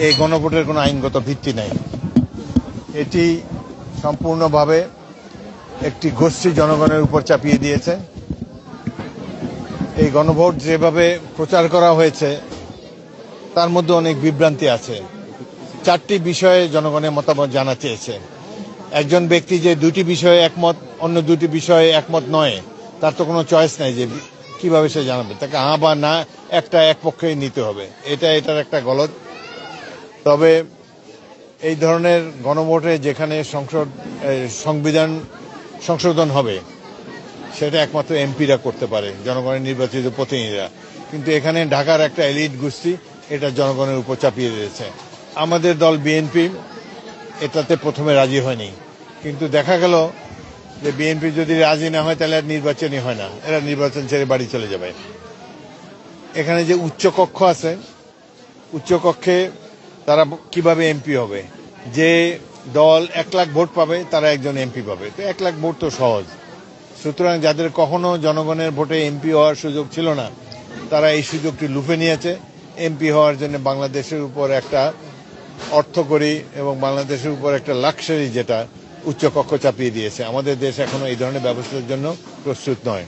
এই গণভোটের কোনো আইনগত ভিত্তি নাই। এটি সম্পূর্ণভাবে একটি গোষ্ঠী জনগণের উপর চাপিয়ে দিয়েছে। এই গণভোট যেভাবে প্রচার করা হয়েছে তার মধ্যে অনেক বিভ্রান্তি আছে। 4টি বিষয়ে জনগণের মতামত জানা চেয়েছে। একজন ব্যক্তি যে 2টি বিষয়ে একমত, অন্য 2টি বিষয়ে একমত নয়, তার তো কোনো চয়েস নাই যে কিভাবে সে জানাবে। তাকে হ্যাঁ বা না একটা এক পক্ষেই নিতে হবে। এটার একটা গলদ। তবে এই ধরনের গণভোটে যেখানে সংবিধান সংশোধন হবে সেটা একমাত্র এমপিরা করতে পারে, জনগণের নির্বাচিত প্রতিনিধিরা। কিন্তু এখানে ঢাকার একটা এলিট গোষ্ঠী এটা জনগণের উপর চাপিয়ে দিয়েছে। আমাদের দল বিএনপি এটাতে প্রথমে রাজি হয়নি, কিন্তু দেখা গেল যে বিএনপি যদি রাজি না হয় তাহলে আর নির্বাচনই হয় না, এরা নির্বাচন ছেড়ে বাড়ি চলে যাবে। এখানে যে উচ্চকক্ষ আছে, উচ্চকক্ষে তারা কিভাবে এমপি হবে? যে দল 1 লাখ ভোট পাবে তারা একজন এমপি পাবে। তো 1 লাখ ভোট তো সহজ। সুতরাং যাদের কখনো জনগণের ভোটে এমপি হওয়ার সুযোগ ছিল না, তারা এই সুযোগটি লুফে নিয়েছে। এমপি হওয়ার জন্য বাংলাদেশের উপর একটা অর্থকরী এবং বাংলাদেশের উপর একটা লাক্সারি যেটা উচ্চকক্ষ চাপিয়ে দিয়েছে। আমাদের দেশ এখনো এই ধরনের ব্যবস্থার জন্য প্রস্তুত নয়।